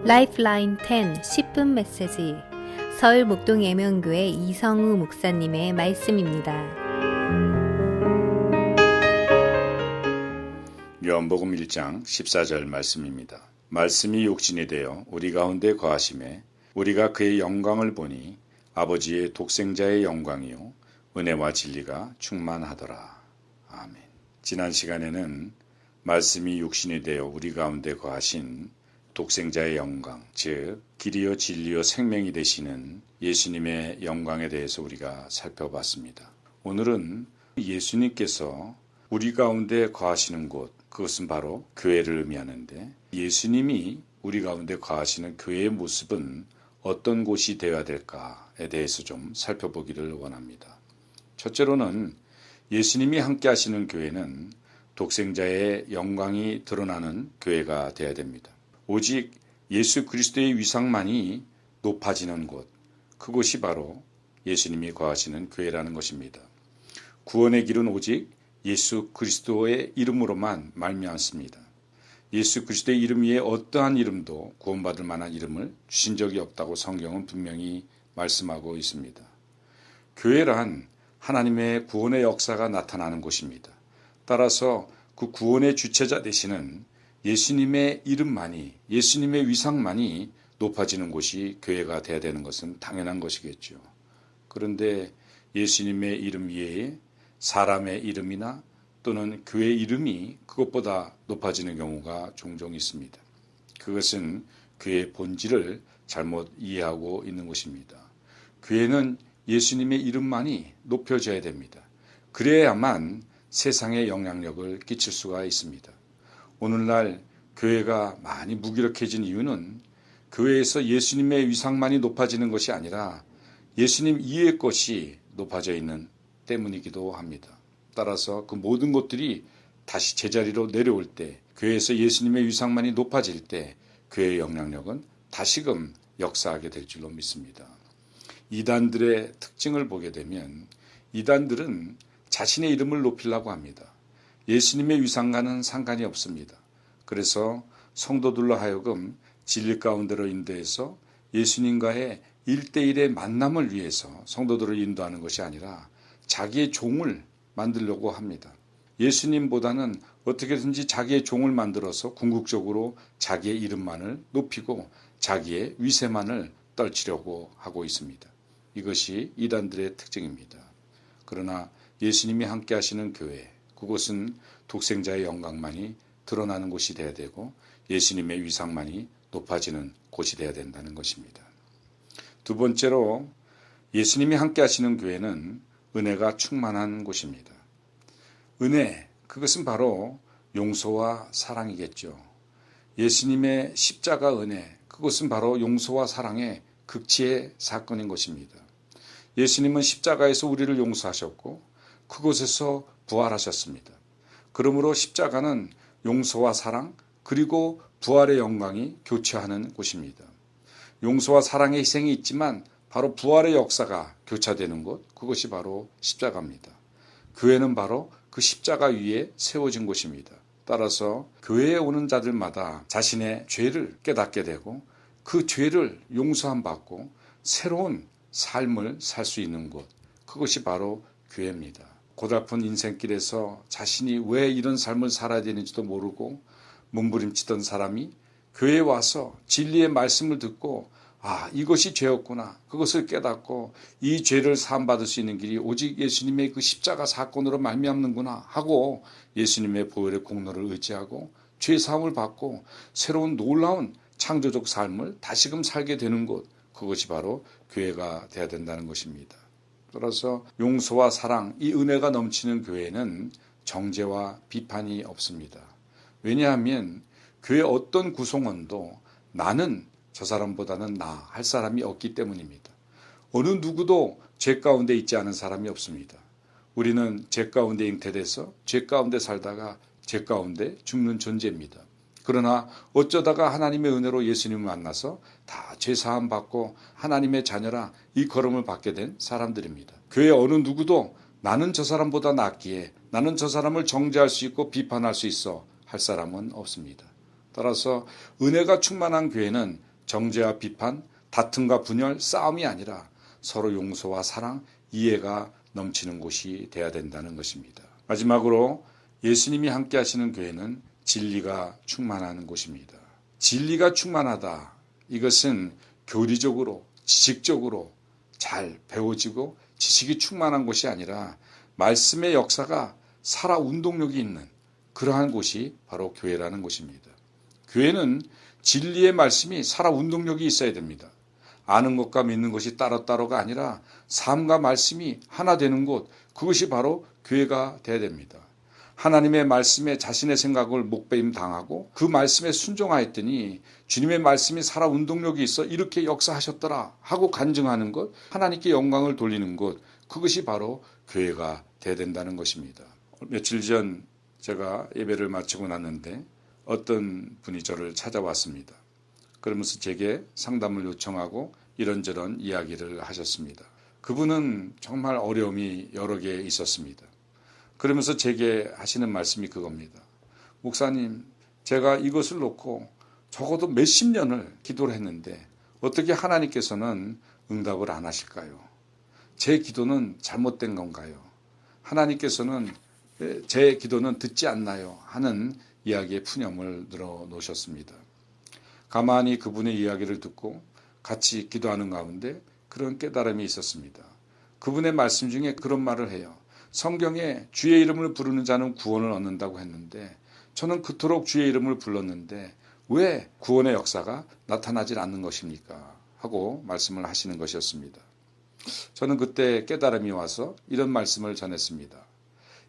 라이프라인 10 10분 메시지 서울 목동 예명교회 이성우 목사님의 말씀입니다. 요한복음 1장 14절 말씀입니다. 말씀이 육신이 되어 우리 가운데 거하심에 우리가 그의 영광을 보니 아버지의 독생자의 영광이요 은혜와 진리가 충만하더라. 아멘. 지난 시간에는 말씀이 육신이 되어 우리 가운데 거하신 독생자의 영광, 즉 길이요 진리요 생명이 되시는 예수님의 영광에 대해서 우리가 살펴봤습니다. 오늘은 예수님께서 우리 가운데 거하시는 곳, 그것은 바로 교회를 의미하는데, 예수님이 우리 가운데 거하시는 교회의 모습은 어떤 곳이 되어야 될까에 대해서 좀 살펴보기를 원합니다. 첫째로는 예수님이 함께 하시는 교회는 독생자의 영광이 드러나는 교회가 되어야 됩니다. 오직 예수 그리스도의 위상만이 높아지는 곳, 그곳이 바로 예수님이 거하시는 교회라는 것입니다. 구원의 길은 오직 예수 그리스도의 이름으로만 말미암습니다. 예수 그리스도의 이름 위에 어떠한 이름도 구원받을 만한 이름을 주신 적이 없다고 성경은 분명히 말씀하고 있습니다. 교회란 하나님의 구원의 역사가 나타나는 곳입니다. 따라서 그 구원의 주체자 되시는 예수님의 이름만이, 예수님의 위상만이 높아지는 곳이 교회가 되어야 되는 것은 당연한 것이겠죠. 그런데 예수님의 이름 위에 사람의 이름이나 또는 교회 이름이 그것보다 높아지는 경우가 종종 있습니다. 그것은 교회의 본질을 잘못 이해하고 있는 것입니다. 교회는 예수님의 이름만이 높여져야 됩니다. 그래야만 세상에 영향력을 끼칠 수가 있습니다. 오늘날 교회가 많이 무기력해진 이유는 교회에서 예수님의 위상만이 높아지는 것이 아니라 예수님 이외의 것이 높아져 있는 때문이기도 합니다. 따라서 그 모든 것들이 다시 제자리로 내려올 때, 교회에서 예수님의 위상만이 높아질 때 교회의 영향력은 다시금 역사하게 될 줄로 믿습니다. 이단들의 특징을 보게 되면 이단들은 자신의 이름을 높이려고 합니다. 예수님의 위상과는 상관이 없습니다. 그래서 성도들로 하여금 진리 가운데로 인도해서 예수님과의 1대1의 만남을 위해서 성도들을 인도하는 것이 아니라 자기의 종을 만들려고 합니다. 예수님보다는 어떻게든지 자기의 종을 만들어서 궁극적으로 자기의 이름만을 높이고 자기의 위세만을 떨치려고 하고 있습니다. 이것이 이단들의 특징입니다. 그러나 예수님이 함께 하시는 교회, 그곳은 독생자의 영광만이 드러나는 곳이 되어야 되고 예수님의 위상만이 높아지는 곳이 되어야 된다는 것입니다. 두 번째로 예수님이 함께 하시는 교회는 은혜가 충만한 곳입니다. 은혜, 그것은 바로 용서와 사랑이겠죠. 예수님의 십자가 은혜, 그것은 바로 용서와 사랑의 극치의 사건인 것입니다. 예수님은 십자가에서 우리를 용서하셨고 그곳에서 부활하셨습니다. 그러므로 십자가는 용서와 사랑 그리고 부활의 영광이 교차하는 곳입니다. 용서와 사랑의 희생이 있지만 바로 부활의 역사가 교차되는 곳, 그것이 바로 십자가입니다. 교회는 바로 그 십자가 위에 세워진 곳입니다. 따라서 교회에 오는 자들마다 자신의 죄를 깨닫게 되고 그 죄를 용서함 받고 새로운 삶을 살 수 있는 곳, 그것이 바로 교회입니다. 고달픈 인생길에서 자신이 왜 이런 삶을 살아야 되는지도 모르고 몸부림치던 사람이 교회에 와서 진리의 말씀을 듣고 이것이 죄였구나, 그것을 깨닫고 이 죄를 사함받을 수 있는 길이 오직 예수님의 그 십자가 사건으로 말미암는구나 하고 예수님의 보혈의 공로를 의지하고 죄 사함을 받고 새로운 놀라운 창조적 삶을 다시금 살게 되는 곳, 그것이 바로 교회가 되어야 된다는 것입니다. 따라서 용서와 사랑, 이 은혜가 넘치는 교회는 정죄와 비판이 없습니다. 왜냐하면 교회 어떤 구성원도 나는 저 사람보다는 나 할 사람이 없기 때문입니다. 어느 누구도 죄 가운데 있지 않은 사람이 없습니다. 우리는 죄 가운데 잉태돼서 죄 가운데 살다가 죄 가운데 죽는 존재입니다. 그러나 어쩌다가 하나님의 은혜로 예수님을 만나서 다 죄 사함 받고 하나님의 자녀라 이 걸음을 받게 된 사람들입니다. 교회 어느 누구도 나는 저 사람보다 낫기에 나는 저 사람을 정죄할 수 있고 비판할 수 있어 할 사람은 없습니다. 따라서 은혜가 충만한 교회는 정죄와 비판, 다툼과 분열, 싸움이 아니라 서로 용서와 사랑, 이해가 넘치는 곳이 되어야 된다는 것입니다. 마지막으로 예수님이 함께 하시는 교회는 진리가 충만한 곳입니다. 진리가 충만하다. 이것은 교리적으로, 지식적으로 잘 배워지고 지식이 충만한 곳이 아니라 말씀의 역사가 살아 운동력이 있는 그러한 곳이 바로 교회라는 곳입니다. 교회는 진리의 말씀이 살아 운동력이 있어야 됩니다. 아는 것과 믿는 것이 따로따로가 아니라 삶과 말씀이 하나 되는 곳, 그것이 바로 교회가 되어야 됩니다. 하나님의 말씀에 자신의 생각을 목배임 당하고 그 말씀에 순종하였더니 주님의 말씀이 살아 운동력이 있어 이렇게 역사하셨더라 하고 간증하는 것, 하나님께 영광을 돌리는 것, 그것이 바로 교회가 되어야 된다는 것입니다. 며칠 전 제가 예배를 마치고 났는데 어떤 분이 저를 찾아왔습니다. 그러면서 제게 상담을 요청하고 이런저런 이야기를 하셨습니다. 그분은 정말 어려움이 여러 개 있었습니다. 그러면서 제게 하시는 말씀이 그겁니다. 목사님, 제가 이것을 놓고 적어도 몇십 년을 기도를 했는데 어떻게 하나님께서는 응답을 안 하실까요? 제 기도는 잘못된 건가요? 하나님께서는 제 기도는 듣지 않나요? 하는 이야기의 푸념을 늘어놓으셨습니다. 가만히 그분의 이야기를 듣고 같이 기도하는 가운데 그런 깨달음이 있었습니다. 그분의 말씀 중에 그런 말을 해요. 성경에 주의 이름을 부르는 자는 구원을 얻는다고 했는데 저는 그토록 주의 이름을 불렀는데 왜 구원의 역사가 나타나질 않는 것입니까? 하고 말씀을 하시는 것이었습니다. 저는 그때 깨달음이 와서 이런 말씀을 전했습니다.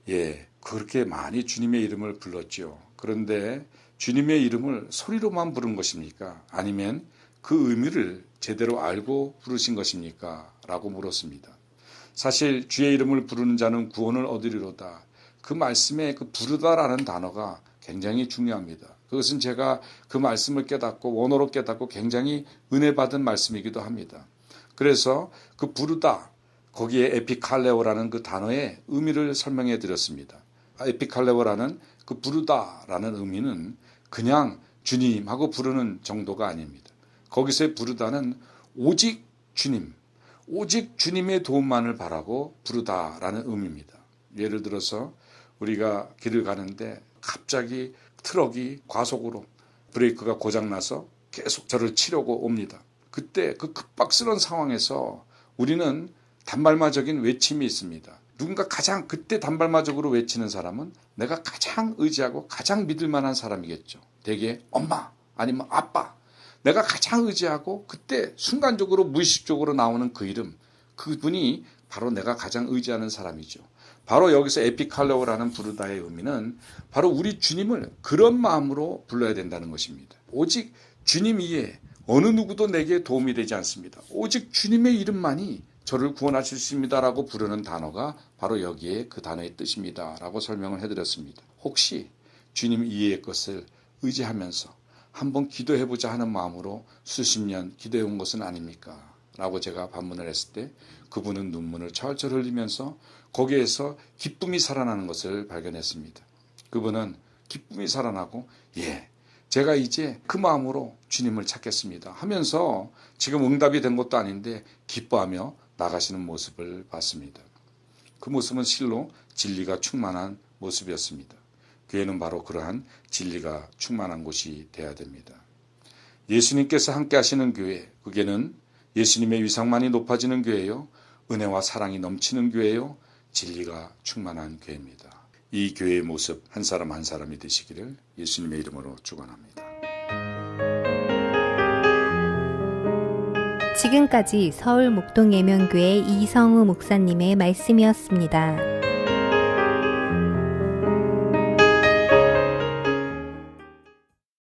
예, 그렇게 많이 주님의 이름을 불렀죠. 그런데 주님의 이름을 소리로만 부른 것입니까? 아니면 그 의미를 제대로 알고 부르신 것입니까? 라고 물었습니다. 사실 주의 이름을 부르는 자는 구원을 얻으리로다. 그 말씀에 그 부르다라는 단어가 굉장히 중요합니다. 그것은 제가 그 말씀을 깨닫고 원어로 깨닫고 굉장히 은혜 받은 말씀이기도 합니다. 그래서 그 부르다, 거기에 에피칼레오라는 그 단어의 의미를 설명해 드렸습니다. 에피칼레오라는 그 부르다라는 의미는 그냥 주님하고 부르는 정도가 아닙니다. 거기서의 부르다는 오직 주님, 오직 주님의 도움만을 바라고 부르다라는 의미입니다. 예를 들어서 우리가 길을 가는데 갑자기 트럭이 과속으로 브레이크가 고장나서 계속 저를 치려고 옵니다. 그때 그 급박스러운 상황에서 우리는 단발마적인 외침이 있습니다. 누군가 가장 그때 단발마적으로 외치는 사람은 내가 가장 의지하고 가장 믿을 만한 사람이겠죠. 대개 엄마 아니면 아빠. 내가 가장 의지하고 그때 순간적으로 무의식적으로 나오는 그 이름, 그분이 바로 내가 가장 의지하는 사람이죠. 바로 여기서 에피칼레오라는 부르다의 의미는 바로 우리 주님을 그런 마음으로 불러야 된다는 것입니다. 오직 주님 이외에 어느 누구도 내게 도움이 되지 않습니다. 오직 주님의 이름만이 저를 구원하실 수 있습니다라고 부르는 단어가 바로 여기에 그 단어의 뜻입니다. 라고 설명을 해드렸습니다. 혹시 주님 이외의 것을 의지하면서 한번 기도해보자 하는 마음으로 수십 년 기도해온 것은 아닙니까? 라고 제가 반문을 했을 때 그분은 눈물을 철철 흘리면서 거기에서 기쁨이 살아나는 것을 발견했습니다. 그분은 기쁨이 살아나고 제가 이제 그 마음으로 주님을 찾겠습니다 하면서 지금 응답이 된 것도 아닌데 기뻐하며 나가시는 모습을 봤습니다. 그 모습은 실로 진리가 충만한 모습이었습니다. 교회는 바로 그러한 진리가 충만한 곳이 되어야 됩니다. 예수님께서 함께 하시는 교회, 그게는 예수님의 위상만이 높아지는 교회요, 은혜와 사랑이 넘치는 교회요, 진리가 충만한 교회입니다. 이 교회의 모습 한 사람 한 사람이 되시기를 예수님의 이름으로 축원합니다. 지금까지 서울 목동예명교회 이성우 목사님의 말씀이었습니다.